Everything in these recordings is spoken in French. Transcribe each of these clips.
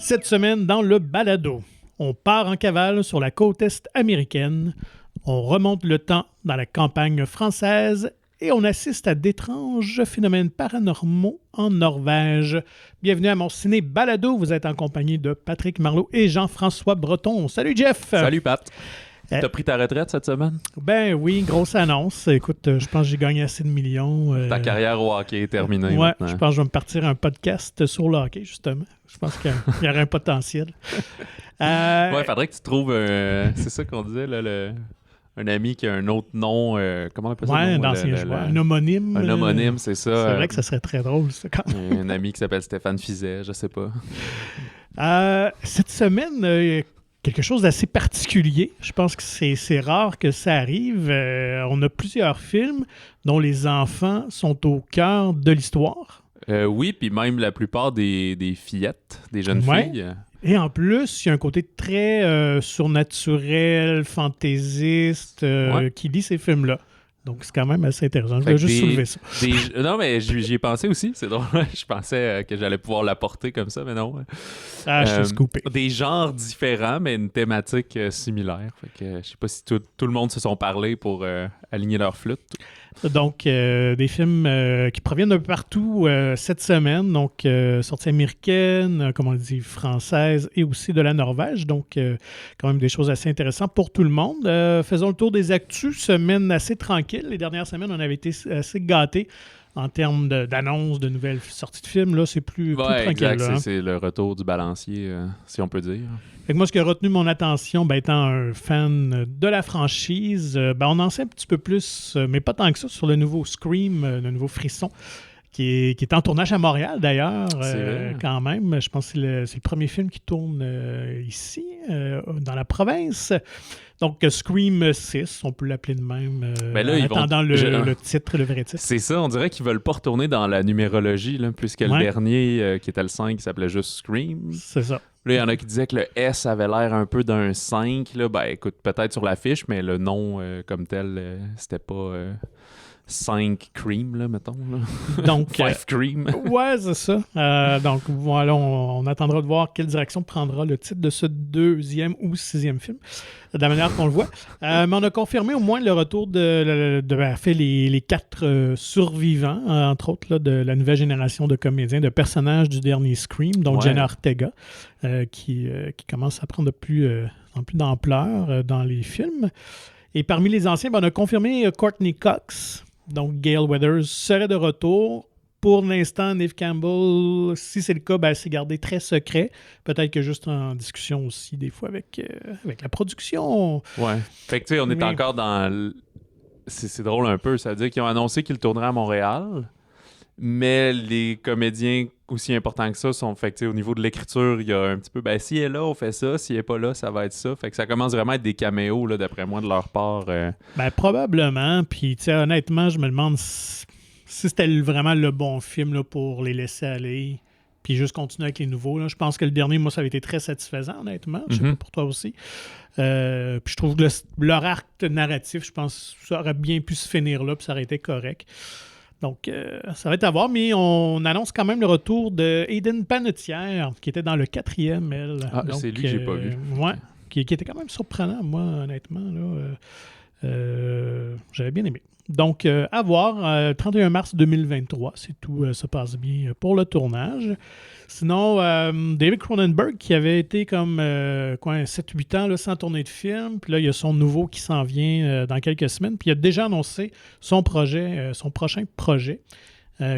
Cette semaine, dans le balado, on part en cavale sur la côte est américaine, on remonte le temps dans la campagne française et on assiste à d'étranges phénomènes paranormaux en Norvège. Bienvenue à mon ciné balado. Vous êtes en compagnie de Patrick Marleau et Jean-François Breton. Salut Jeff! Salut Pat! T'as pris ta retraite cette semaine? Ben oui, grosse annonce. Écoute, je pense que j'ai gagné assez de millions. Ta carrière au hockey est terminée ouais, maintenant. Je pense que je vais me partir un podcast sur le hockey, justement. Je pense qu'il y aurait un potentiel. Ouais, faudrait que tu trouves c'est ça qu'on disait, là, un ami qui a un autre nom. Comment on appelle ça? Ouais, d'ancien joueur. Un homonyme. Un homonyme, c'est ça. C'est vrai que ça serait très drôle, ça, quand même. Un ami qui s'appelle Stéphane Fizet, je sais pas. Cette semaine, quelque chose d'assez particulier. Je pense que c'est rare que ça arrive. On a plusieurs films dont les enfants sont au cœur de l'histoire. Oui, puis même la plupart des fillettes, des jeunes filles. Et en plus, il y a un côté très surnaturel, fantaisiste qui lit ces films-là. Donc, c'est quand même assez intéressant. Je voulais juste soulever ça. Non, mais j'y ai pensé aussi. C'est drôle. Je pensais que j'allais pouvoir l'apporter comme ça, mais non. Je t'ai scoopé. Des genres différents, mais une thématique similaire. Fait que je sais pas si tout le monde se sont parlé pour aligner leur flûte. Donc, des films qui proviennent de partout cette semaine. Donc, sorties américaines, comme on le dit, françaises et aussi de la Norvège. Donc, quand même des choses assez intéressantes pour tout le monde. Faisons le tour des actus. Semaine assez tranquille. Les dernières semaines, on avait été assez gâtés en termes d'annonces, de nouvelles sorties de films. Là, c'est plus tranquille. Exact. Là, hein? C'est le retour du balancier, si on peut dire. Fait que moi, ce qui a retenu mon attention, étant un fan de la franchise, on en sait un petit peu plus, mais pas tant que ça, sur le nouveau Scream, le nouveau Frisson, qui est en tournage à Montréal, d'ailleurs, quand même. Je pense que c'est le premier film qui tourne ici, dans la province. Donc, Scream 6, on peut l'appeler de même, en attendant le titre, le vrai titre. C'est ça, on dirait qu'ils veulent pas retourner dans la numérologie, là, puisque le dernier, qui était le 5, qui s'appelait juste Scream. C'est ça. Là, il y en a qui disaient que le S avait l'air un peu d'un 5. Là. Écoute, peut-être sur l'affiche, mais le nom comme tel, c'était pas 5 Cream, là, mettons. Là. Donc, 5 Cream. Ouais, c'est ça. Donc, voilà, on attendra de voir quelle direction prendra le titre de ce 2e ou 6e film, de la manière qu'on le voit. Mais on a confirmé au moins le retour de les 4 survivants, entre autres, là, de la nouvelle génération de comédiens, de personnages du dernier Scream, dont Jenna Ortega, qui commence à prendre de plus en plus d'ampleur dans les films. Et parmi les anciens, on a confirmé Courtney Cox, donc Gale Weathers, serait de retour. Pour l'instant, Neve Campbell, si c'est le cas, c'est gardé très secret. Peut-être que juste en discussion aussi, des fois, avec la production. Ouais. Fait que tu sais, on est encore dans... C'est drôle un peu. Ça veut dire qu'ils ont annoncé qu'ils tourneraient à Montréal, mais les comédiens aussi importants que ça sont... Fait que tu sais, au niveau de l'écriture, il y a un petit peu... si elle est là, on fait ça. Si elle n'est pas là, ça va être ça. Fait que ça commence vraiment à être des caméos, là, d'après moi, de leur part. Probablement. Puis, tu sais, honnêtement, je me demande... Si c'était vraiment le bon film là, pour les laisser aller, puis juste continuer avec les nouveaux. Là. Je pense que le dernier, moi, ça avait été très satisfaisant, honnêtement. Je sais pas pour toi aussi. Puis je trouve que leur arc narratif, je pense que ça aurait bien pu se finir là, puis ça aurait été correct. Donc, ça va être à voir, mais on annonce quand même le retour de Hayden Panettiere, qui était dans le 4e, elle. Donc, c'est lui que j'ai pas vu. Ouais, qui était quand même surprenant, moi, honnêtement. Là, j'avais bien aimé. Donc, à voir, 31 mars 2023, si tout se passe bien pour le tournage. Sinon, David Cronenberg, qui avait été comme 7-8 ans là, sans tourner de film, puis là, il y a son nouveau qui s'en vient dans quelques semaines, puis il a déjà annoncé son prochain projet,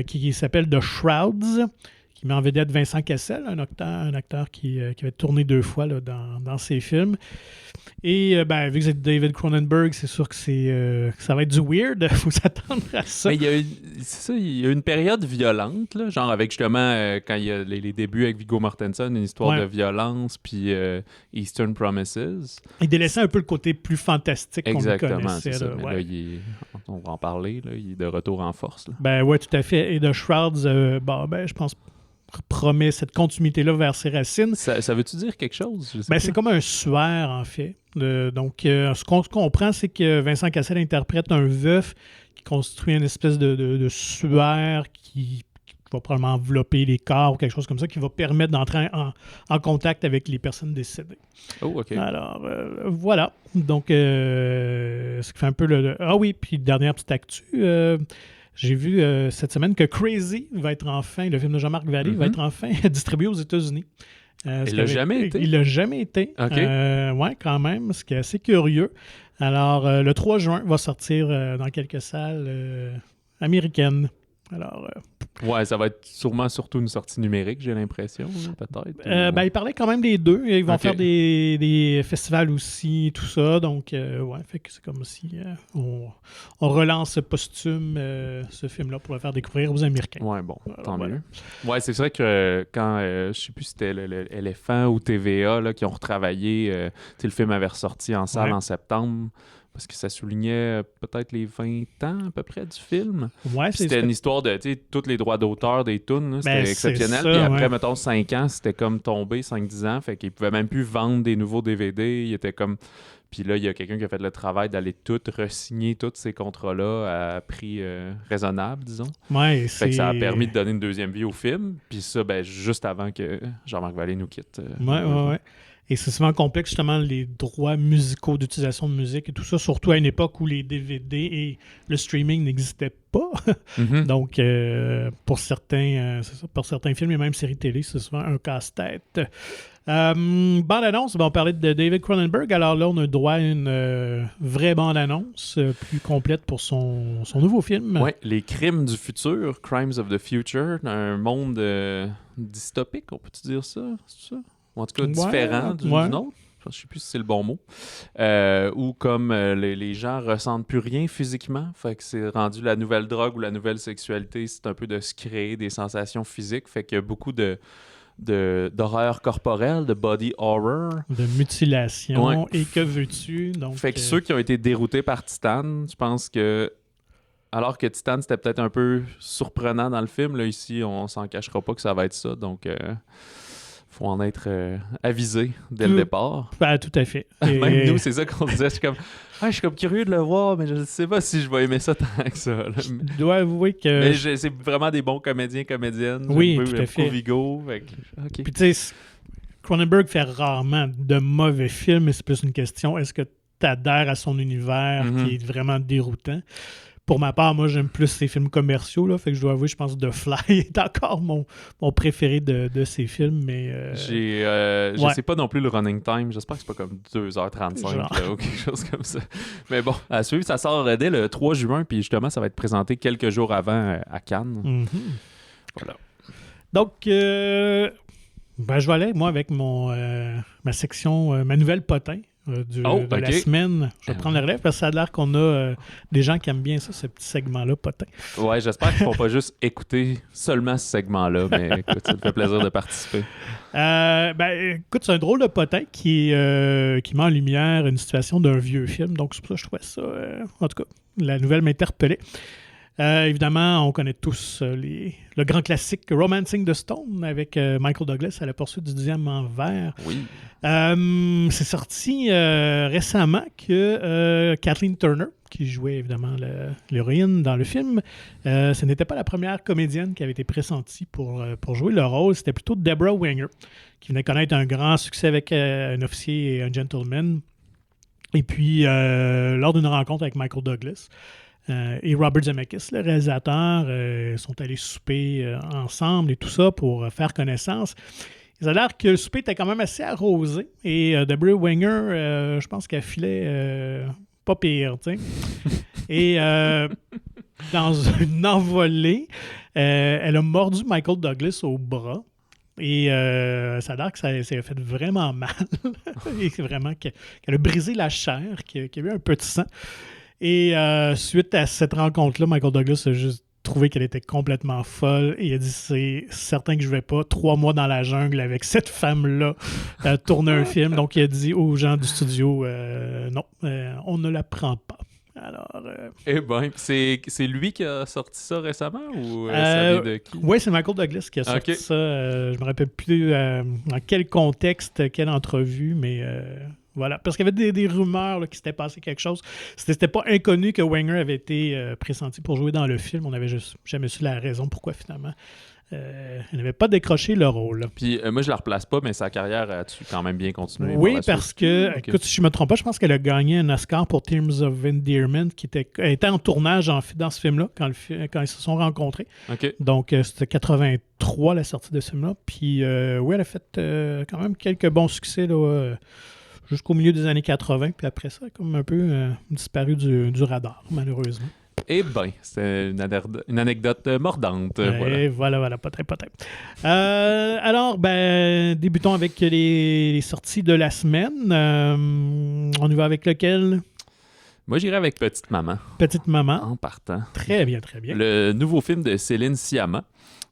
qui s'appelle The Shrouds, qui met en vedette Vincent Cassel, un acteur qui avait tourné 2 fois là, dans ses films. Et vu que c'est David Cronenberg, c'est sûr que ça va être du weird. Il faut s'attendre à ça. Mais il y a une période violente, là, genre avec justement quand il y a les débuts avec Viggo Mortensen, une histoire de violence, puis Eastern Promises. Il délaissait un peu le côté plus fantastique qu'on le connaissait. Exactement, c'est ça. Là, mais là, on va en parler, là, il est de retour en force. Là. Oui, tout à fait. Et The Shrouds, je pense promet cette continuité-là vers ses racines. Ça veut-tu dire quelque chose? C'est comme un suaire, en fait. Donc, ce qu'on comprend, c'est que Vincent Cassel interprète un veuf qui construit une espèce de suaire qui va probablement envelopper les corps ou quelque chose comme ça qui va permettre d'entrer en contact avec les personnes décédées. Oh, OK. Alors, voilà. Donc, ce qui fait un peu Ah oui, puis dernière petite actu. J'ai vu cette semaine que Crazy va être enfin, le film de Jean-Marc Vallée, va être enfin distribué aux États-Unis. Il l'a jamais été? Il l'a jamais été. OK. Oui, quand même, ce qui est assez curieux. Alors, le 3 juin va sortir dans quelques salles américaines. Alors, ouais, ça va être sûrement surtout une sortie numérique, j'ai l'impression, peut-être. ils parlaient quand même des deux. Ils vont OK. faire des festivals aussi, tout ça. Donc, ouais, fait que c'est comme si on relance posthume ce film-là pour le faire découvrir aux Américains. Ouais, bon, Alors, tant voilà. mieux. Ouais, c'est vrai que quand, je sais plus si c'était l'éléphant ou TVA là, qui ont retravaillé, tu sais, le film avait ressorti en salle en septembre. Parce que ça soulignait peut-être les 20 ans à peu près du film. Ouais, C'était une histoire de, tu sais, tous les droits d'auteur des tunes, là, c'était exceptionnel. Ça, puis après, ouais. mettons, 5 ans, c'était comme tombé, 5-10 ans, fait qu'ils pouvaient même plus vendre des nouveaux DVD. Il était comme... Puis là, il y a quelqu'un qui a fait le travail d'aller tout re-signer tous ces contrats-là à prix raisonnable, disons. Ouais, Fait que ça a permis de donner une deuxième vie au film. Puis ça, ben, juste avant que Jean-Marc Vallée nous quitte. Ouais. Et c'est souvent complexe, justement, les droits musicaux d'utilisation de musique et tout ça, surtout à une époque où les DVD et le streaming n'existaient pas. Mhm. Donc, pour certains films et même séries télé, c'est souvent un casse-tête. Bande-annonce, on parlait de David Cronenberg. Alors là, on a droit à une vraie bande-annonce plus complète pour son nouveau film. Ouais, les crimes du futur, Crimes of the Future, un monde dystopique, on peut-tu dire ça? C'est ça? Ou en tout cas différent d'une autre. Je ne sais plus si c'est le bon mot. Ou comme les gens ressentent plus rien physiquement. Fait que c'est rendu la nouvelle drogue ou la nouvelle sexualité, c'est un peu de se créer des sensations physiques. Fait qu'il y a beaucoup d'horreur corporelle, de body horror. De mutilation. Ouais. Et que veux-tu? Donc, fait que ceux qui ont été déroutés par Titan, je pense que alors que Titan, c'était peut-être un peu surprenant dans le film, là, ici, on s'en cachera pas que ça va être ça. Donc... faut en être avisé dès le départ. Ben, tout à fait. Et... Même nous, c'est ça qu'on disait. Je suis comme curieux de le voir, mais je ne sais pas si je vais aimer ça tant que ça. Là. Je dois avouer que... Mais c'est vraiment des bons comédiens, comédiennes. Oui, tout à fait. Vigo. Okay. Puis tu sais, Cronenberg fait rarement de mauvais films, mais c'est plus une question, est-ce que tu adhères à son univers qui est vraiment déroutant? Pour ma part, moi, j'aime plus ses films commerciaux, là, fait que je dois avouer, je pense que The Fly est encore mon préféré de ses films, mais... Je sais pas non plus le running time, j'espère que c'est pas comme 2h35 là, ou quelque chose comme ça. Mais bon, à suivre, ça sort dès le 3 juin, puis justement, ça va être présenté quelques jours avant à Cannes. Mm-hmm. Voilà. Donc, je vais aller, moi, avec ma section, ma nouvelle potin. De la semaine. Je vais prendre le relève parce que ça a l'air qu'on a des gens qui aiment bien ça, ce petit segment-là, potin. Ouais, j'espère qu'ils ne font pas juste écouter seulement ce segment-là, mais écoute, ça me fait plaisir de participer. Écoute, c'est un drôle de potin qui met en lumière une situation d'un vieux film, donc c'est pour ça que je trouvais ça, en tout cas, la nouvelle m'interpellait. Évidemment, on connaît tous le grand classique Romancing the Stone avec Michael Douglas à la poursuite du 10e envers. Oui. C'est sorti récemment que Kathleen Turner, qui jouait évidemment l'héroïne dans le film, ce n'était pas la première comédienne qui avait été pressentie pour jouer le rôle. C'était plutôt Deborah Winger, qui venait connaître un grand succès avec Un officier et un gentleman. Et puis, lors d'une rencontre avec Michael Douglas, et Robert Zemeckis, le réalisateur, sont allés souper ensemble et tout ça pour faire connaissance. Il a l'air que le souper était quand même assez arrosé et Deborah Winger, je pense qu'elle filait pas pire, tu sais. Et dans une envolée, elle a mordu Michael Douglas au bras. Et ça a l'air que ça s'est fait vraiment mal. Et c'est vraiment qu'elle a brisé la chair, qu'il y a eu un peu de sang. Et suite à cette rencontre-là, Michael Douglas a juste trouvé qu'elle était complètement folle et il a dit c'est certain que je vais pas 3 mois dans la jungle avec cette femme-là tourner un film. Donc il a dit aux gens du studio non, on ne la prend pas. Alors, eh bien, c'est lui qui a sorti ça récemment ou ça vient de qui? Oui, c'est Michael Douglas qui a sorti ça. Je me rappelle plus dans quel contexte, quelle entrevue, mais voilà. Parce qu'il y avait des rumeurs là, qu'il s'était passé quelque chose. C'était pas inconnu que Winger avait été pressenti pour jouer dans le film. On n'avait juste jamais su la raison pourquoi finalement elle n'avait pas décroché le rôle. Puis moi, je la replace pas, mais sa carrière a-tu quand même bien continué? Oui, parce que, Ok. écoute, si je ne me trompe pas, je pense qu'elle a gagné un Oscar pour Terms of Endearment, elle était en tournage dans ce film-là, quand ils se sont rencontrés. OK. Donc, c'était 83, la sortie de ce film-là. Puis, oui, elle a fait quand même quelques bons succès là, jusqu'au milieu des années 80. Puis après ça, elle a comme un peu disparu du radar, malheureusement. Eh bien, c'est une anecdote mordante. Voilà, peut-être. Alors, débutons avec les sorties de la semaine. On y va avec lequel? Moi, j'irais avec Petite Maman, Petite Maman. en partant. Très bien. Le nouveau film de Céline Sciamma,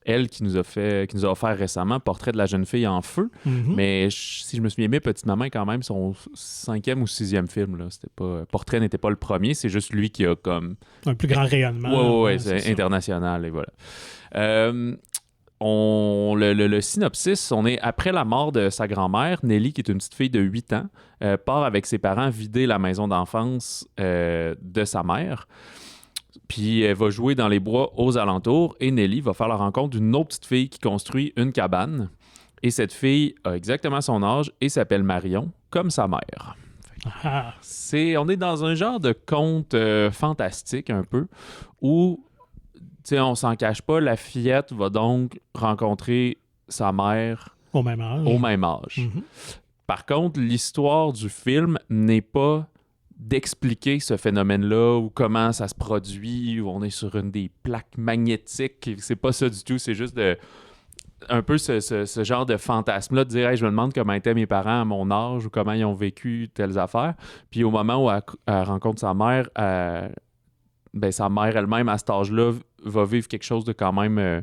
elle qui nous a offert récemment Portrait de la jeune fille en feu. Mhm. Mais si je me souviens bien, Petite Maman est quand même son 5e ou 6e film. Là. C'était pas, Portrait n'était pas le premier, c'est juste lui qui a comme... Un plus grand rayonnement. Ouais, c'est international et voilà. Le synopsis, on est après la mort de sa grand-mère, Nelly, qui est une petite fille de 8 ans, part avec ses parents vider la maison d'enfance de sa mère. Puis elle va jouer dans les bois aux alentours et Nelly va faire la rencontre d'une autre petite fille qui construit une cabane. Et cette fille a exactement son âge et s'appelle Marion, comme sa mère. Ah. On est dans un genre de conte fantastique un peu, où, on s'en cache pas, la fillette va donc rencontrer sa mère Au même âge. Mhm. Par contre, l'histoire du film n'est pas d'expliquer ce phénomène-là ou comment ça se produit, où on est sur une des plaques magnétiques. C'est pas ça du tout, c'est juste un peu ce genre de fantasme-là, de dire hey, je me demande comment étaient mes parents à mon âge ou comment ils ont vécu telles affaires. Puis au moment où elle rencontre sa mère, sa mère elle-même, à cet âge-là, va vivre quelque chose de quand même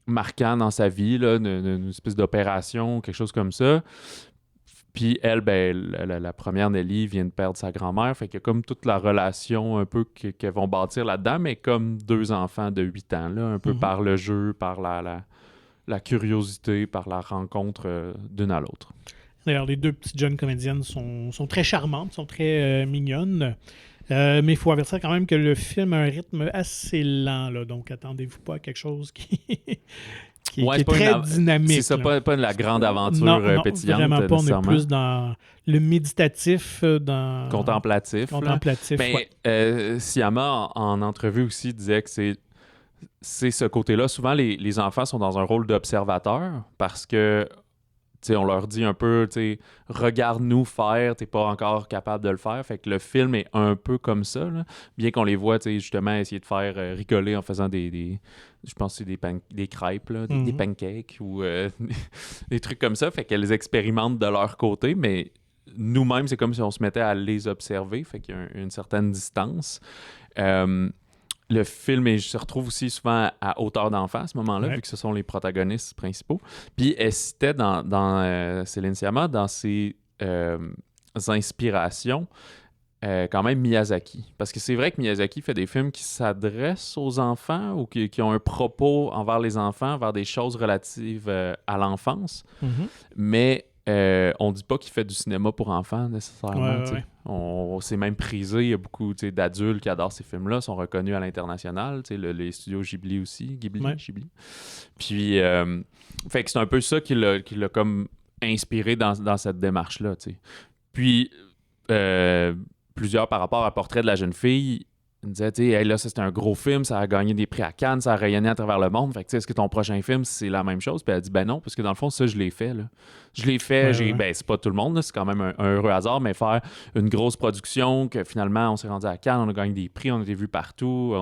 marquant dans sa vie, là, une espèce d'opération, quelque chose comme ça. Puis elle, la première Nelly vient de perdre sa grand-mère, fait qu'il y a comme toute la relation un peu qu'elles vont bâtir là-dedans, mais comme deux enfants de 8 ans, là, un peu par le jeu, par la curiosité, par la rencontre d'une à l'autre. D'ailleurs, les deux petites jeunes comédiennes sont très charmantes, sont très mignonnes. Mais il faut avertir quand même que le film a un rythme assez lent, là, donc attendez-vous pas à quelque chose qui est très dynamique. C'est ça, pas la grande aventure non, pétillante. Vraiment pas, on est plus dans le méditatif, dans... Contemplatif. Mais Sciamma, en entrevue aussi, disait que c'est ce côté-là. Souvent, les enfants sont dans un rôle d'observateur parce que on leur dit un peu, regarde-nous faire, t'es pas encore capable de le faire. Fait que le film est un peu comme ça, là. Bien qu'on les voit, justement, essayer de faire rigoler en faisant je pense que c'est des crêpes, là, des pancakes ou des trucs comme ça. Fait qu'elles expérimentent de leur côté, mais nous-mêmes, c'est comme si on se mettait à les observer. Fait qu'il y a une certaine distance. Le film se retrouve aussi souvent à hauteur d'enfant à ce moment-là, vu que ce sont les protagonistes principaux. Puis elle citait dans Céline Sciamma, dans ses inspirations, quand même Miyazaki. Parce que c'est vrai que Miyazaki fait des films qui s'adressent aux enfants ou qui ont un propos envers les enfants, vers des choses relatives à l'enfance. Mais on dit pas qu'il fait du cinéma pour enfants nécessairement. C'est même prisé. Il y a beaucoup d'adultes qui adorent ces films-là, sont reconnus à l'international. Les studios Ghibli aussi. Ghibli. Puis, fait que c'est un peu ça qui l'a comme inspiré dans cette démarche-là. Puis, plusieurs par rapport à Portrait de la jeune fille, il me disait, hey, là, ça, c'était un gros film, ça a gagné des prix à Cannes, ça a rayonné à travers le monde. Fait que, est-ce que ton prochain film, c'est la même chose? Puis elle a dit, ben non, parce que dans le fond, ça, je l'ai fait. Là. Je l'ai fait, c'est pas tout le monde, là, c'est quand même un heureux hasard, mais faire une grosse production, que finalement, on s'est rendu à Cannes, on a gagné des prix, on a été vus partout,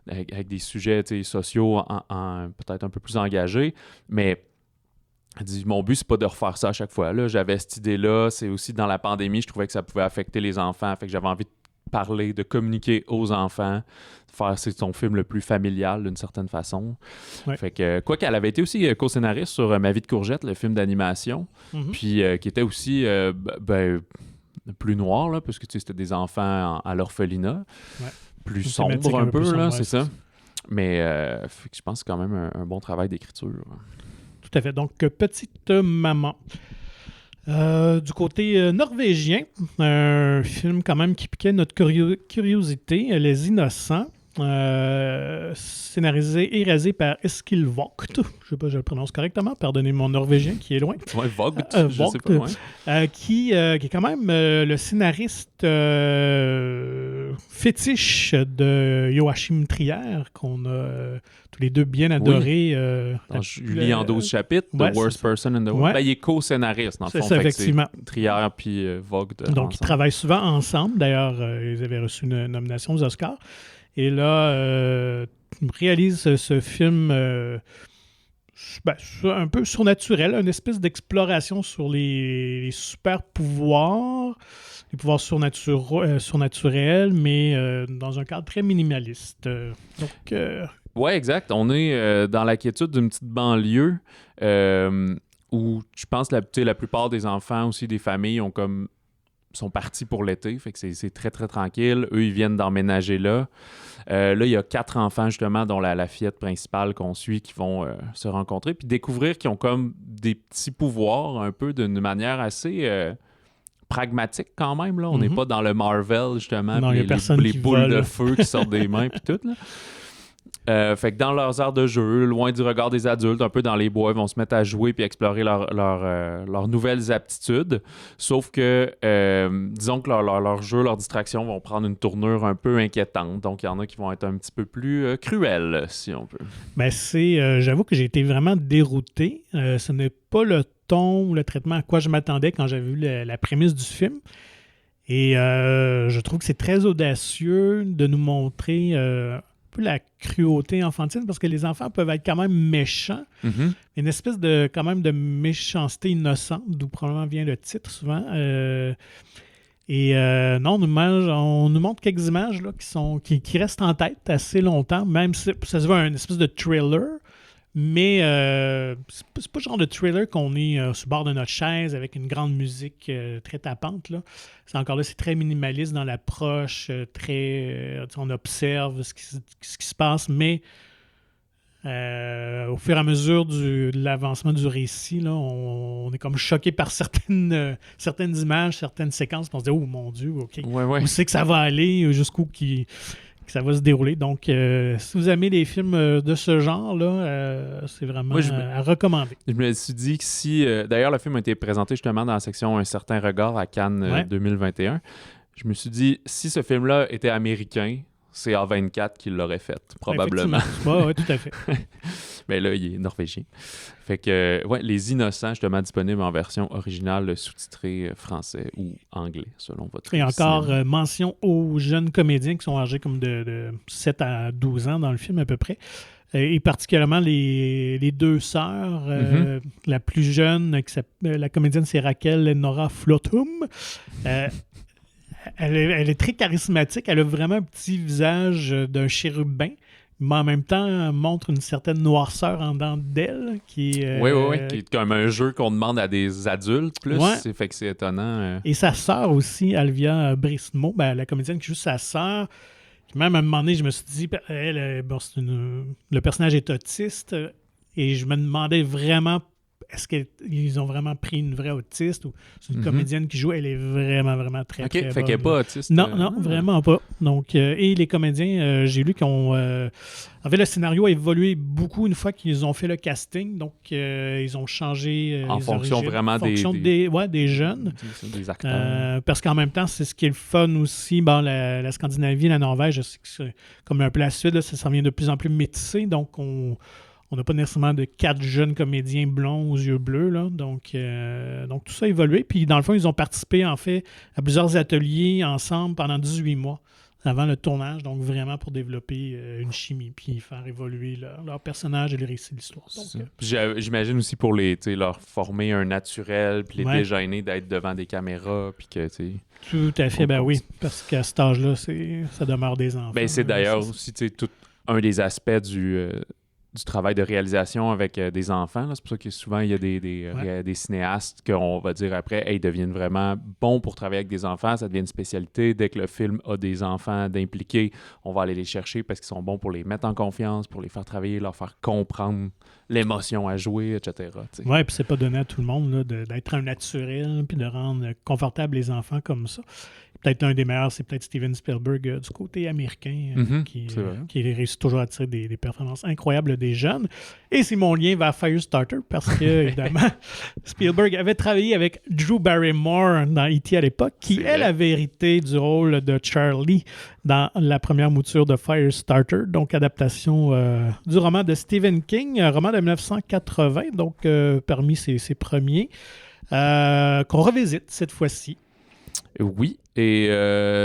avec des sujets sociaux peut-être un peu plus engagés. Mais elle dit, mon but, c'est pas de refaire ça à chaque fois. Là, j'avais cette idée-là. C'est aussi dans la pandémie, je trouvais que ça pouvait affecter les enfants. Fait que j'avais envie de parler, de communiquer aux enfants, c'est son film le plus familial d'une certaine façon. Fait que, quoi qu'elle avait été aussi co-scénariste sur Ma vie de courgette, le film d'animation, puis qui était aussi plus noir, là, parce que c'était des enfants à l'orphelinat, plus sombre un peu, là, c'est ça. Mais je pense que c'est quand même un bon travail d'écriture. Tout à fait. Donc, Petite Maman. Du côté norvégien, un film quand même qui piquait notre curiosité, Les Innocents. scénarisé et réalisé par Eskil Vogt. Je ne sais pas si je le prononce correctement. Pardonnez mon norvégien qui est loin. Ouais, Vogt, je sais pas. Ouais. Qui est quand même le scénariste fétiche de Joachim Trier, qu'on a tous les deux bien adoré. Oui. Julie en 12 chapitres, The Worst Person in the World. Ouais. Ben, il est co-scénariste, dans le fond. C'est ça, effectivement. C'est Trier puis Vogt. Donc, ensemble. ils travaillent souvent ensemble. D'ailleurs, ils avaient reçu une nomination aux Oscars. Et là, réalise ce film un peu surnaturel, une espèce d'exploration sur les super pouvoirs, les pouvoirs surnaturels, mais dans un cadre très minimaliste. Oui, exact. On est dans la quiétude d'une petite banlieue où je pense que la plupart des enfants aussi des familles sont partis pour l'été, fait que c'est très, très tranquille. Eux, ils viennent d'emménager là. Là, il y a 4 enfants, justement, dont la fillette principale qu'on suit, qui vont se rencontrer, puis découvrir qu'ils ont comme des petits pouvoirs, un peu d'une manière assez pragmatique quand même. Là. On n'est pas dans le Marvel, justement, non, les boules de feu qui sortent des mains, puis tout, là. Fait que dans leurs aires de jeu, loin du regard des adultes, un peu dans les bois, ils vont se mettre à jouer puis explorer leurs nouvelles aptitudes. Sauf que, disons que leur jeu, leurs distractions vont prendre une tournure un peu inquiétante. Donc, il y en a qui vont être un petit peu plus cruels, si on peut. Ben, j'avoue que j'ai été vraiment dérouté. Ce n'est pas le ton ou le traitement à quoi je m'attendais quand j'avais vu la prémisse du film. Et je trouve que c'est très audacieux de nous montrer la cruauté enfantine, parce que les enfants peuvent être quand même méchants. Mm-hmm. Une espèce de quand même de méchanceté innocente, d'où probablement vient le titre souvent. Non, on nous montre quelques images là, qui restent en tête assez longtemps, même si ça se veut un espèce de thriller, mais c'est pas le genre de thriller qu'on est sur le bord de notre chaise avec une grande musique très tapante. Là. C'est très minimaliste dans l'approche, on observe ce qui se passe, mais au fur et à mesure de l'avancement du récit, là, on est comme choqué par certaines images, certaines séquences, puis on se dit « Oh mon Dieu, OK. Ouais. Où c'est que ça va aller, jusqu'où que ça va se dérouler. » Donc, si vous aimez les films de ce genre-là, c'est vraiment à recommander. Je me suis dit que si... d'ailleurs, le film a été présenté justement dans la section Un certain regard à Cannes 2021. Je me suis dit, si ce film-là était américain, c'est A24 qui l'aurait fait, probablement. Oui, tout à fait. Mais là, il est norvégien. Fait que, Les Innocents, justement, disponible en version originale, sous-titrée français ou anglais, selon votre Et encore, mention aux jeunes comédiens qui sont âgés comme de 7 à 12 ans dans le film, à peu près. Et particulièrement les deux sœurs. La plus jeune, la comédienne, c'est Raquel Nora Flotum. Elle est très charismatique. Elle a vraiment un petit visage d'un chérubin, mais en même temps montre une certaine noirceur en dedans d'elle. Qui est comme un jeu qu'on demande à des adultes plus. Ouais. Fait que c'est étonnant. Et sa sœur aussi, Alvia Brismo, la comédienne qui joue sa sœur. Même à un moment donné, je me suis dit, le personnage est autiste, et je me demandais vraiment, est-ce qu'ils ont vraiment pris une vraie autiste ou c'est une comédienne qui joue? Elle est vraiment, vraiment très, très bonne. Fait qu'elle n'est pas autiste. Non, vraiment pas. Donc, et les comédiens, j'ai lu qu'ils ont... en fait, le scénario a évolué beaucoup une fois qu'ils ont fait le casting. Donc, ils ont changé en fonction origines, vraiment des jeunes. Des acteurs. Parce qu'en même temps, c'est ce qui est le fun aussi. Bon, la Scandinavie, la Norvège, je sais que c'est comme un peu la Suède, là, ça devient de plus en plus métissé. Donc, on n'a pas nécessairement de 4 jeunes comédiens blonds aux yeux bleus. Là. Donc, tout ça a évolué. Puis, dans le fond, ils ont participé, en fait, à plusieurs ateliers ensemble pendant 18 mois avant le tournage. Donc, vraiment pour développer une chimie puis faire évoluer leur personnage et le récit de l'histoire. J'imagine aussi pour leur former un naturel puis les déjeuner d'être devant des caméras. Puis que, tout à fait, oui. Parce qu'à cet âge-là, ça demeure des enfants. C'est d'ailleurs aussi tout un des aspects du travail de réalisation avec des enfants. C'est pour ça que souvent, il y a des cinéastes qu'on va dire après, ils deviennent vraiment bons pour travailler avec des enfants. Ça devient une spécialité. Dès que le film a des enfants d'impliqués, on va aller les chercher parce qu'ils sont bons pour les mettre en confiance, pour les faire travailler, leur faire comprendre l'émotion à jouer, etc. Oui, puis c'est pas donné à tout le monde là, d'être un naturel puis de rendre confortable les enfants comme ça. peut-être un des meilleurs, c'est peut-être Steven Spielberg du côté américain, qui réussit toujours à tirer des performances incroyables des jeunes. Et c'est mon lien vers Firestarter, parce que, évidemment, Spielberg avait travaillé avec Drew Barrymore dans E.T. à l'époque, qui, elle, avait hérité du rôle de Charlie dans la première mouture de Firestarter, donc adaptation du roman de Stephen King, un roman de 1980, donc parmi ses premiers, qu'on revisite cette fois-ci. Oui, et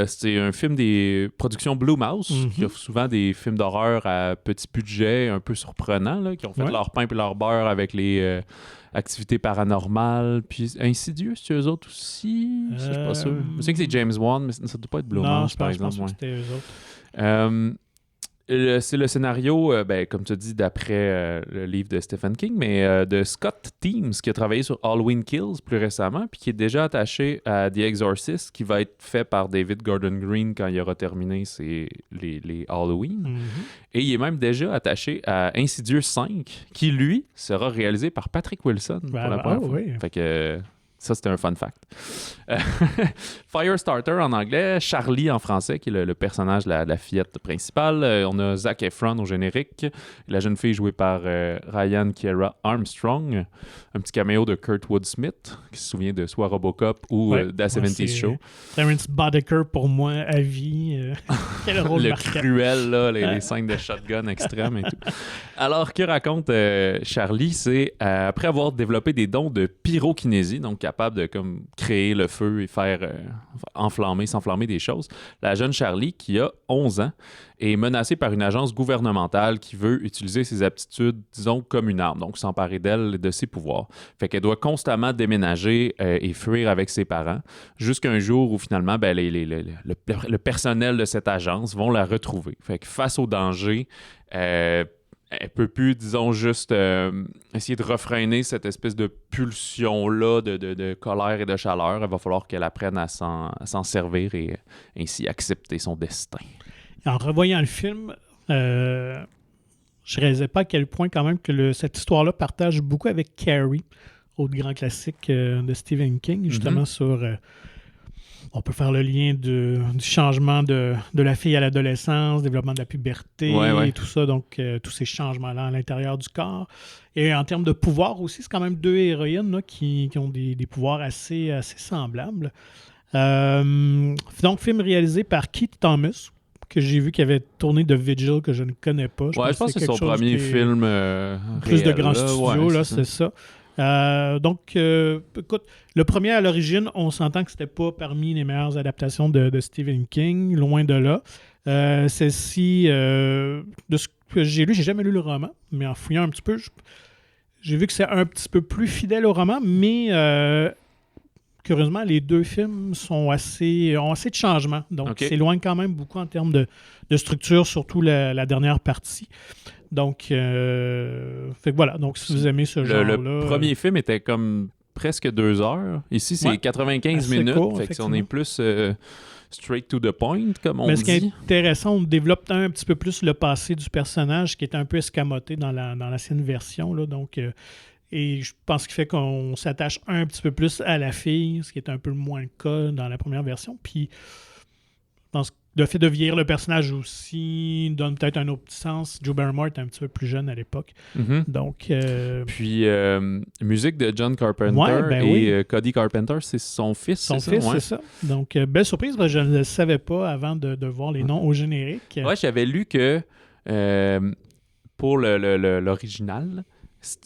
c'est un film des productions Blue Mouse, qui offre souvent des films d'horreur à petit budget, un peu surprenants, là, qui ont fait leur pain et leur beurre avec les activités paranormales, puis Insidieux, c'est eux autres aussi? Je suis pas sûr. Je sais que c'est James Wan, mais ça ne doit pas être Blue Mouse, par exemple. Non, je pense que c'était eux autres. C'est le scénario, comme tu as dit, d'après le livre de Stephen King, mais de Scott Teems, qui a travaillé sur Halloween Kills plus récemment, puis qui est déjà attaché à The Exorcist, qui va être fait par David Gordon Green quand il aura terminé les Halloween. Et il est même déjà attaché à Insidious 5, qui, lui, sera réalisé par Patrick Wilson pour la première fois. Oui. Fait que... ça, c'était un fun fact. Firestarter en anglais, Charlie en français, qui est le personnage de la fillette principale. On a Zac Efron au générique, la jeune fille jouée par Ryan Kiera Armstrong. Un petit caméo de Kurtwood Smith, qui se souvient de soit Robocop ou The 70s Show. Terrence Boddicker, pour moi, à vie. Quel rôle le marquant. Cruel, là, les scènes de shotgun extrêmes et tout. Alors, que raconte Charlie? C'est après avoir développé des dons de pyrokinésie, donc capable de comme, créer le feu et faire s'enflammer des choses, la jeune Charlie, qui a 11 ans, est menacée par une agence gouvernementale qui veut utiliser ses aptitudes, disons, comme une arme, donc s'emparer d'elle et de ses pouvoirs. Fait qu'elle doit constamment déménager et fuir avec ses parents, jusqu'à un jour où finalement, le personnel de cette agence vont la retrouver. Fait que face au danger, elle peut plus, disons, juste essayer de refréner cette espèce de pulsion-là de colère et de chaleur. Il va falloir qu'elle apprenne à s'en servir et ainsi accepter son destin. En revoyant le film, je réalisais pas à quel point quand même que cette histoire-là partage beaucoup avec Carrie, autre grand classique de Stephen King, justement sur... on peut faire le lien du changement de la fille à l'adolescence, développement de la puberté et tout ça, donc tous ces changements-là à l'intérieur du corps. Et en termes de pouvoir aussi, c'est quand même deux héroïnes là, qui ont des pouvoirs assez semblables. Donc, film réalisé par Keith Thomas, que j'ai vu qu'il avait tourné de Vigil, que je ne connais pas. Je pense que c'est son premier film plus réel, de grands studios, là, c'est ça. Donc, écoute, le premier à l'origine, on s'entend que c'était pas parmi les meilleures adaptations de Stephen King, loin de là. Celle-ci, de ce que j'ai lu, j'ai jamais lu le roman, mais en fouillant un petit peu, j'ai vu que c'est un petit peu plus fidèle au roman, mais curieusement, les deux films ont assez de changements. Donc, s'éloignent quand même beaucoup en termes de structure, surtout la dernière partie. Donc, fait que voilà. Donc, si vous aimez ce genre-là... Le premier film était comme presque 2 heures. Ici, c'est 95 minutes. Court, fait qu'on est plus straight to the point, comme on dit. Mais ce qui est intéressant, on développe un petit peu plus le passé du personnage qui est un peu escamoté dans l'ancienne version. Là, donc... et je pense qu'il fait qu'on s'attache un petit peu plus à la fille, ce qui est un peu moins le cas dans la première version. Puis, je pense que le fait de vieillir le personnage aussi donne peut-être un autre petit sens. Drew Barrymore était un petit peu plus jeune à l'époque. Donc, puis, musique de John Carpenter et Cody Carpenter, c'est son fils, c'est ça. Donc, belle surprise, je ne le savais pas avant de voir les noms au générique. Ouais, j'avais lu que pour l'original...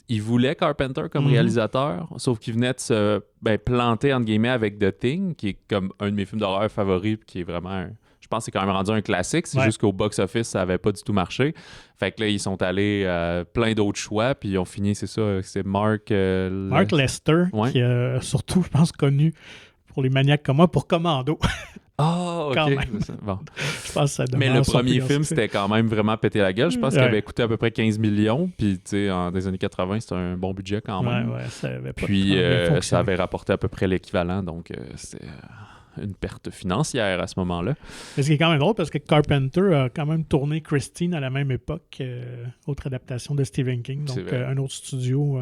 il voulait Carpenter comme réalisateur, sauf qu'il venait de se planter, entre guillemets, avec The Thing, qui est comme un de mes films d'horreur favoris, qui est vraiment, je pense que c'est quand même rendu un classique. C'est juste qu'au box-office, ça n'avait pas du tout marché. Fait que là, ils sont allés plein d'autres choix, puis ils ont fini, c'est ça, c'est Mark Lester, qui est surtout, je pense, connu pour les maniaques comme moi, pour Commando. Ah, ok. Bon. Je pense que ça mais le premier film, c'était quand même vraiment pété la gueule. Je pense qu'il avait coûté à peu près 15 millions. Puis, tu sais, dans les années 80, c'était un bon budget quand même. Ça avait pas puis, ça avait rapporté à peu près l'équivalent. Donc, une perte financière à ce moment-là. Mais ce qui est quand même drôle, parce que Carpenter a quand même tourné Christine à la même époque, autre adaptation de Stephen King. Donc, un autre studio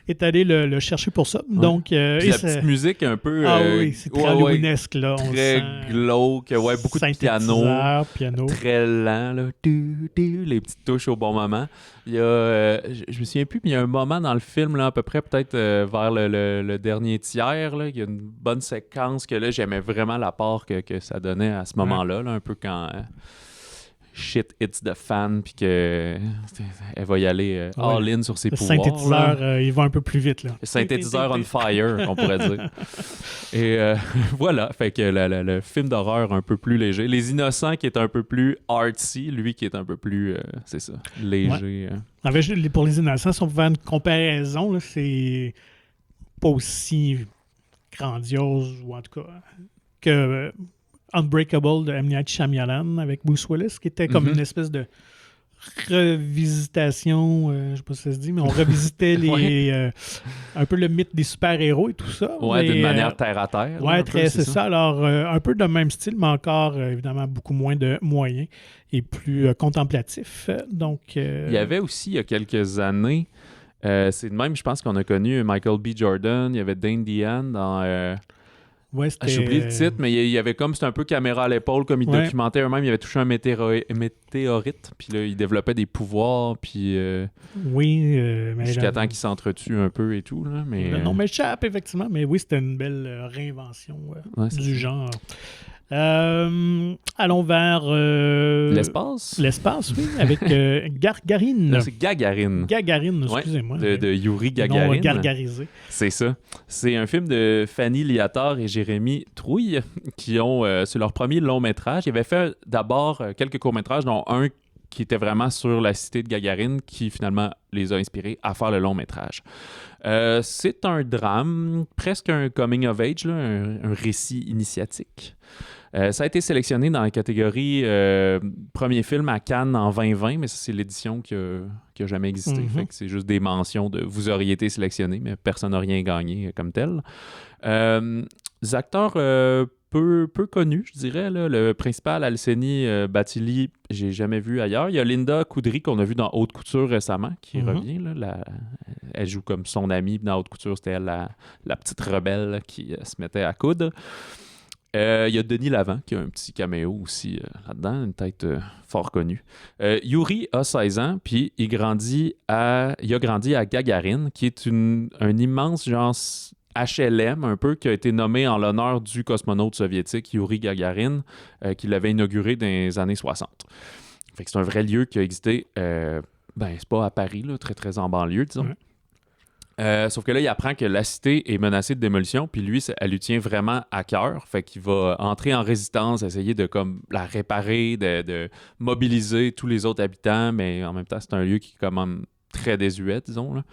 est allé le chercher pour ça. Ouais. Donc, la petite musique un peu... oui, c'est très Halloweenesque, là. Très glauque, beaucoup de piano. Très lent, là. Les petites touches au bon moment. Il y a... je me souviens plus, mais il y a un moment dans le film, là, à peu près, peut-être vers le dernier tiers, là, il y a une bonne séquence que là, j'aimais vraiment la part que ça donnait à ce moment-là, là, un peu quand shit hits the fan, puis qu'elle va y aller all-in sur ses pouvoirs. Le synthétiseur, il va un peu plus vite. Là. Le synthétiseur on fire, on pourrait dire. Et voilà, fait que le film d'horreur un peu plus léger. Les Innocents qui est un peu plus artsy, lui qui est un peu plus, c'est ça, léger. Ouais. En fait, pour Les Innocents, si on peut faire une comparaison, là, c'est pas aussi grandiose, ou en tout cas, que Unbreakable de M. Night Shyamalan avec Bruce Willis, qui était comme une espèce de revisitation, je sais pas si ça se dit, mais on revisitait un peu le mythe des super-héros et tout ça. Ouais, mais, d'une manière terre à terre. Ouais, c'est ça. Alors, un peu de même style, mais encore, évidemment, beaucoup moins de moyens et plus contemplatif. Donc, il y avait aussi, il y a quelques années, c'est de même, je pense qu'on a connu Michael B. Jordan, il y avait Dane DeHaan dans... j'ai oublié le titre, mais il y avait comme, c'était un peu caméra à l'épaule, comme il documentait eux-mêmes, il avait touché un météorite, puis là, il développait des pouvoirs, puis jusqu'à temps qu'il s'entretue un peu et tout. Là, mais, le nom m'échappe, effectivement, mais oui, c'était une belle réinvention du genre. Allons vers... l'espace? L'espace, oui, avec Gargarine. Non, c'est Gagarine. Gagarine, excusez-moi. De Yuri Gagarin. Non, gargarisé. C'est ça. C'est un film de Fanny Liattard et Jérémy Trouille qui ont, c'est leur premier long métrage. Ils avaient fait d'abord quelques courts-métrages, dont un qui était vraiment sur la cité de Gagarine, qui finalement les a inspirés à faire le long métrage. C'est un drame, presque un coming of age, là, un récit initiatique. Ça a été sélectionné dans la catégorie premier film à Cannes en 2020, mais ça, c'est l'édition qui a jamais existé. Fait que c'est juste des mentions de « vous auriez été sélectionné », mais personne n'a rien gagné comme tel. Des acteurs peu connus, je dirais. Là. Le principal, Alceni Batili, j'ai jamais vu ailleurs. Il y a Linda Coudry, qu'on a vu dans Haute Couture récemment, qui revient. Là, elle joue comme son amie dans Haute Couture. C'était elle, la petite rebelle qui se mettait à coudre. Il y a Denis Lavant qui a un petit caméo aussi là-dedans, une tête fort connue. Yuri a 16 ans, puis il a grandi à Gagarine, qui est un immense genre HLM un peu, qui a été nommé en l'honneur du cosmonaute soviétique Yuri Gagarin, qui l'avait inauguré dans les années 60. Fait que c'est un vrai lieu qui a existé, c'est pas à Paris, là, très très en banlieue, disons. Sauf que là, il apprend que la cité est menacée de démolition, puis lui, elle lui tient vraiment à cœur. Fait qu'il va entrer en résistance, essayer de comme la réparer, de mobiliser tous les autres habitants, mais en même temps, c'est un lieu qui est quand même très désuet, disons. Là.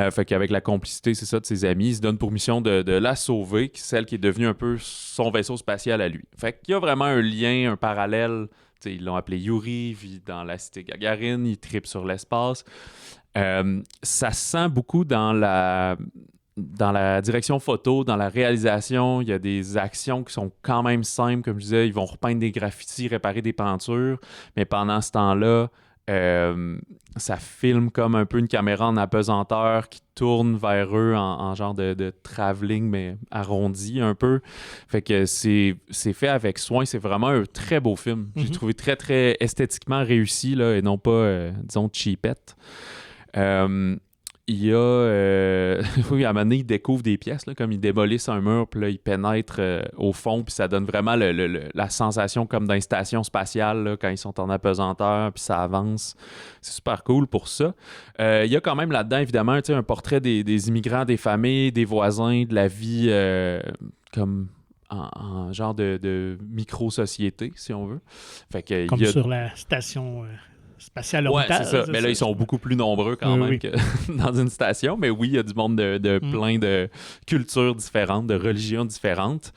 Fait qu'avec la complicité, c'est ça, de ses amis, il se donne pour mission de la sauver, celle qui est devenue un peu son vaisseau spatial à lui. Fait qu'il y a vraiment un lien, un parallèle. T'sais, ils l'ont appelé Yuri, il vit dans la cité Gagarine, il tripe sur l'espace. Ça se sent beaucoup dans la direction photo, dans la réalisation. Il y a des actions qui sont quand même simples. Comme je disais, ils vont repeindre des graffitis, réparer des peintures. Mais pendant ce temps-là, ça filme comme un peu une caméra en apesanteur qui tourne vers eux en genre de travelling, mais arrondi un peu. Fait que c'est fait avec soin. C'est vraiment un très beau film. J'ai trouvé très, très esthétiquement réussi là, et non pas, disons, cheapette. Il y a... oui, à un moment donné, il découvre des pièces, là, comme ils démolissent un mur, puis là, ils pénètrent au fond, puis ça donne vraiment la sensation comme d'une station spatiale, là, quand ils sont en apesanteur, puis ça avance. C'est super cool pour ça. Il y a quand même là-dedans, évidemment, un portrait des immigrants, des familles, des voisins, de la vie comme... En genre de micro-société, si on veut. Fait que, comme sur la station... spatial orbitale. Ouais, c'est ça. Mais là, ils sont beaucoup plus nombreux quand même que dans une station. Mais oui, il y a du monde de plein de cultures différentes, de religions différentes.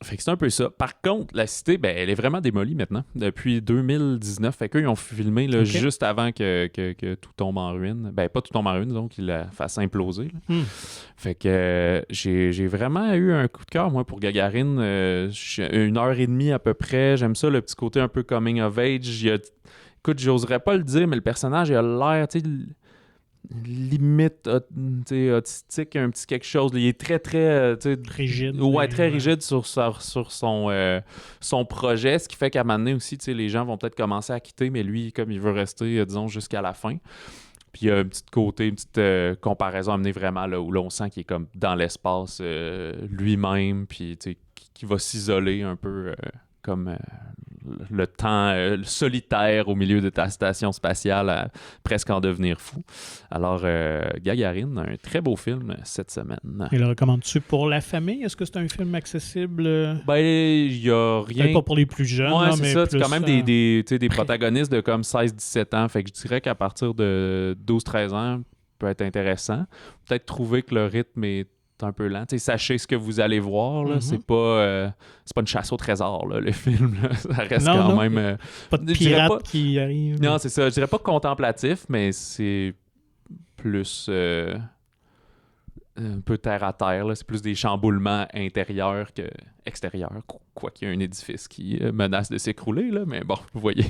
Fait que c'est un peu ça. Par contre, la cité, ben, elle est vraiment démolie maintenant, depuis 2019. Fait qu'eux, ils ont filmé là, juste avant que tout tombe en ruine. Ben, pas tout tombe en ruine, donc qu'il la fasse imploser. Fait que j'ai vraiment eu un coup de cœur, moi, pour Gagarine. 1h30 à peu près. J'aime ça, le petit côté un peu coming of age. Écoute, j'oserais pas le dire, mais le personnage, il a l'air, tu sais, limite autistique, un petit quelque chose. Il est très, très... rigide. Ouais, très rigide sur son projet, ce qui fait qu'à un moment donné aussi, les gens vont peut-être commencer à quitter, mais lui, comme il veut rester, disons, jusqu'à la fin. Puis il y a un petit côté, une petite comparaison amenée vraiment là où là, on sent qu'il est comme dans l'espace lui-même, puis qui va s'isoler un peu comme le temps solitaire au milieu de ta station spatiale à presque en devenir fou. Alors, Gagarine, un très beau film cette semaine. Et le recommandes-tu pour la famille? Est-ce que c'est un film accessible? Ben, il n'y a rien... Peut-être pas pour les plus jeunes, ouais, là, c'est mais ça. plus... C'est quand même des protagonistes de comme 16-17 ans. Fait que je dirais qu'à partir de 12-13 ans, peut être intéressant. Peut-être trouver que le rythme est un peu lent. T'sais, sachez ce que vous allez voir. Là. C'est pas une chasse au trésor, là, le film. Là. Ça reste quand même... pas de pirate qui arrive. Non, c'est ça. Je dirais pas contemplatif, mais c'est plus... un peu terre à terre. Là. C'est plus des chamboulements intérieurs que extérieurs. Quoi qu'il y ait un édifice qui menace de s'écrouler, là, mais bon, vous voyez.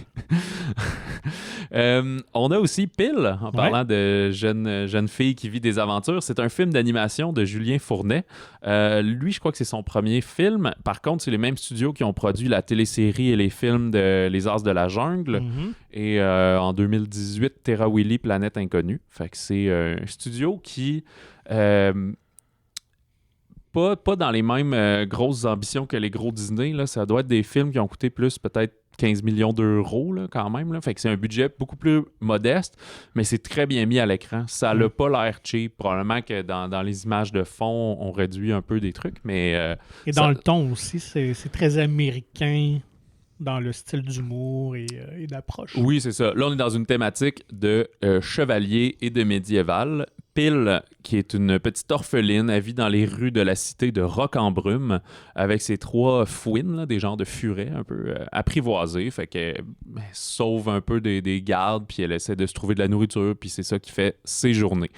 On a aussi Pile, en parlant de jeune fille qui vit des aventures. C'est un film d'animation de Julien Fournet. Lui, je crois que c'est son premier film. Par contre, c'est les mêmes studios qui ont produit la télésérie et les films de Les As de la Jungle. Et en 2018, Terra Willy, Planète Inconnue. Fait que c'est un studio qui... pas dans les mêmes grosses ambitions que les gros Disney. Là. Ça doit être des films qui ont coûté plus, peut-être 15 millions d'euros là, quand même. Là. Fait que c'est un budget beaucoup plus modeste, mais c'est très bien mis à l'écran. Ça n'a pas l'air cheap. Probablement que dans les images de fond, on réduit un peu des trucs, mais... et dans le ton aussi, c'est très américain dans le style d'humour et d'approche. Oui, c'est ça. Là, on est dans une thématique de chevalier et de médiéval. Pile, qui est une petite orpheline, elle vit dans les rues de la cité de Roc-en-Brume avec ses 3 fouines, là, des genres de furets un peu apprivoisés. Fait qu'elle sauve un peu des gardes, puis elle essaie de se trouver de la nourriture, puis c'est ça qui fait ses journées.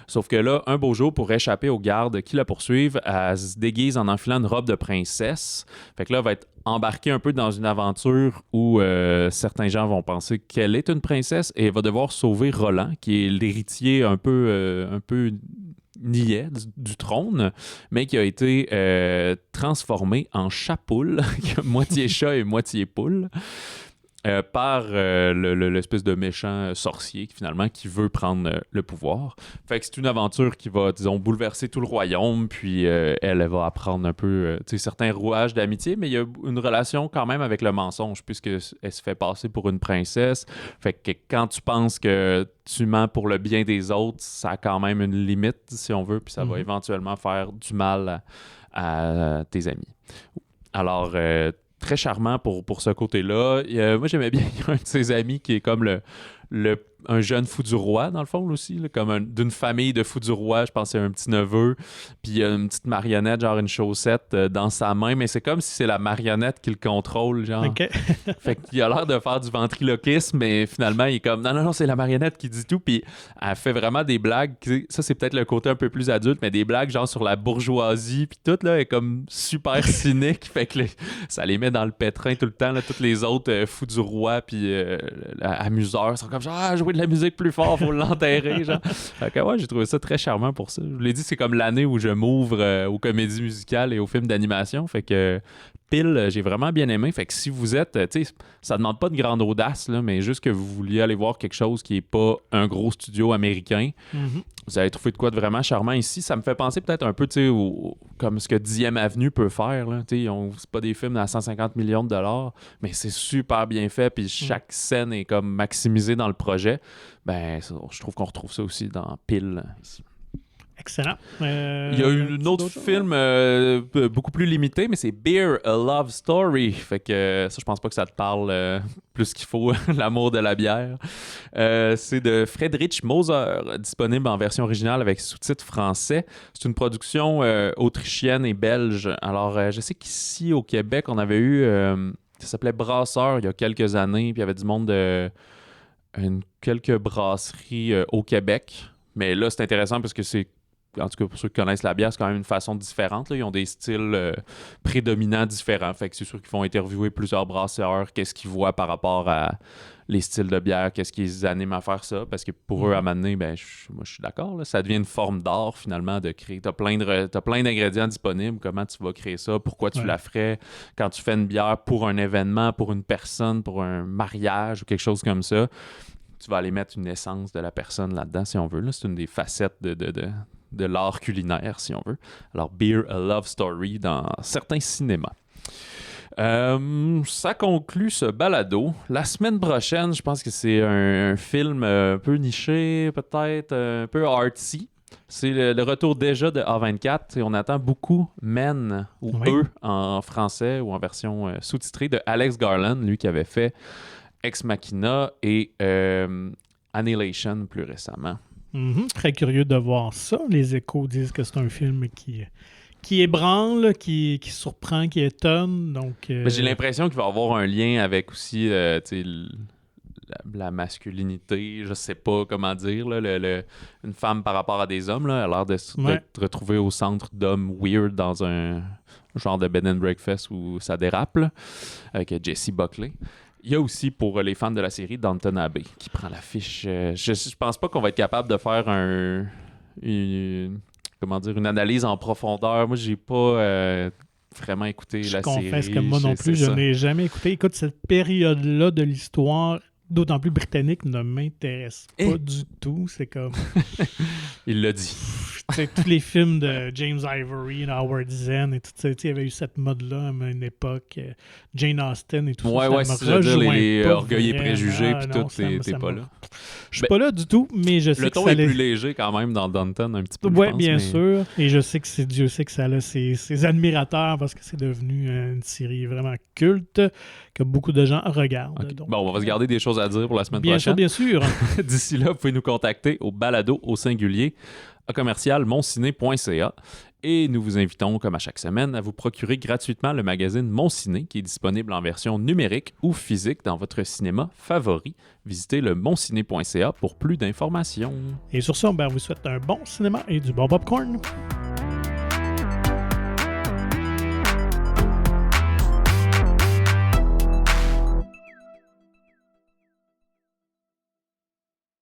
Sauf que là, un beau jour, pour échapper aux gardes qui la poursuivent, elle se déguise en enfilant une robe de princesse. Fait que là, elle va être embarquée un peu dans une aventure où certains gens vont penser qu'elle est une princesse et elle va devoir sauver Roland, qui est l'héritier un peu niais du trône, mais qui a été transformé en chat-poule, moitié chat et moitié poule. Par l'espèce de méchant sorcier finalement qui veut prendre le pouvoir. Fait que c'est une aventure qui va, disons, bouleverser tout le royaume, puis elle va apprendre un peu certains rouages d'amitié, mais il y a une relation quand même avec le mensonge, puisqu'elle se fait passer pour une princesse. Fait que quand tu penses que tu mens pour le bien des autres, ça a quand même une limite, si on veut, puis ça va éventuellement faire du mal à tes amis. Alors... très charmant pour ce côté-là. Moi, j'aimais bien, il y a un de ses amis qui est comme un jeune fou du roi, dans le fond, aussi, là, comme d'une famille de fous du roi. Je pense que c'est un petit neveu. Puis il y a une petite marionnette, genre une chaussette dans sa main, mais c'est comme si c'est la marionnette qui le contrôle, genre. Okay. Fait qu'il a l'air de faire du ventriloquisme, mais finalement, il est comme non, c'est la marionnette qui dit tout. Puis elle fait vraiment des blagues. Ça, c'est peut-être le côté un peu plus adulte, mais des blagues genre sur la bourgeoisie. Puis tout, là, est comme super cynique. Fait que ça les met dans le pétrin tout le temps. Là, tous les autres fous du roi, puis amuseurs sont comme genre, jouer de la musique plus fort, faut l'enterrer, genre. Fait que ouais, j'ai trouvé ça très charmant pour ça. Je vous l'ai dit, c'est comme l'année où je m'ouvre aux comédies musicales et aux films d'animation. Fait que Pile, j'ai vraiment bien aimé. Fait que si vous êtes, tu sais, ça demande pas de grande audace, là, mais juste que vous vouliez aller voir quelque chose qui est pas un gros studio américain, vous allez trouver de quoi de vraiment charmant ici. Ça me fait penser peut-être un peu, tu sais, comme ce que 10e Avenue peut faire, là. Tu sais, c'est pas des films à 150 millions de dollars, mais c'est super bien fait, puis chaque scène est comme maximisée dans le projet. Ben, je trouve qu'on retrouve ça aussi dans Pile, ici. Excellent. Il y a eu un autre film beaucoup plus limité, mais c'est Beer, A Love Story. Fait que ça, je pense pas que ça te parle plus qu'il faut, l'amour de la bière. C'est de Friedrich Moser, disponible en version originale avec sous-titres français. C'est une production autrichienne et belge. Alors, je sais qu'ici, au Québec, on avait eu... ça s'appelait Brasseur il y a quelques années, puis il y avait du monde de... quelques brasseries au Québec. Mais là, c'est intéressant parce que c'est... En tout cas, pour ceux qui connaissent la bière, c'est quand même une façon différente. Là. Ils ont des styles prédominants différents. Fait que c'est sûr qu'ils vont interviewer plusieurs brasseurs, qu'est-ce qu'ils voient par rapport à les styles de bière, qu'est-ce qui les anime à faire ça. Parce que pour eux, à un moment donné, moi, je suis d'accord. Là, ça devient une forme d'art, finalement, de créer. T'as plein d'ingrédients disponibles. Comment tu vas créer ça? Pourquoi tu la ferais? Quand tu fais une bière pour un événement, pour une personne, pour un mariage ou quelque chose comme ça, tu vas aller mettre une essence de la personne là-dedans, si on veut. Là, c'est une des facettes de l'art culinaire, si on veut. Alors, Beer, A Love Story dans certains cinémas. Ça conclut ce balado. La semaine prochaine, je pense que c'est un film un peu niché, peut-être un peu artsy. C'est le retour déjà de A24 et on attend beaucoup Men ou Eux en français ou en version sous-titrée de Alex Garland, lui qui avait fait Ex Machina et Annihilation plus récemment. Très curieux de voir ça. Les échos disent que c'est un film qui ébranle, qui surprend, qui étonne. Donc, j'ai l'impression qu'il va y avoir un lien avec aussi la masculinité, je sais pas comment dire, là, une femme par rapport à des hommes. Là, elle a l'air d'être retrouvée au centre d'hommes weird dans un genre de bed and breakfast où ça dérape, là, avec Jessie Buckley. Il y a aussi pour les fans de la série Downton Abbey qui prend l'affiche. Je pense pas qu'on va être capable de faire une analyse en profondeur. Moi, j'ai pas vraiment écouté la série. Je confesse que moi non plus, je n'ai jamais écouté. Écoute, cette période-là de l'histoire, d'autant plus britannique, ne m'intéresse pas du tout. C'est comme... Il l'a dit. Tous les films de James Ivory, Howard Zen et tout ça, il y avait eu cette mode-là à une époque. Jane Austen et tout ça. Ouais, c'est ça, les Orgueils et Préjugés, puis tout, t'es pas là. Je suis pas là du tout, mais je sais le que ton ça est plus léger quand même dans Downton, un petit peu, Oui, bien sûr. Et je sais que Dieu sait que ça a ses admirateurs parce que c'est devenu une série vraiment culte que beaucoup de gens regardent. Okay. Donc, bon, on va se garder des choses à dire pour la semaine prochaine. Bien sûr. D'ici là, vous pouvez nous contacter au balado au singulier à commercial-monciné.ca et nous vous invitons, comme à chaque semaine, à vous procurer gratuitement le magazine Mon Ciné qui est disponible en version numérique ou physique dans votre cinéma favori. Visitez le monciné.ca pour plus d'informations. Et sur ça, on vous souhaite un bon cinéma et du bon popcorn.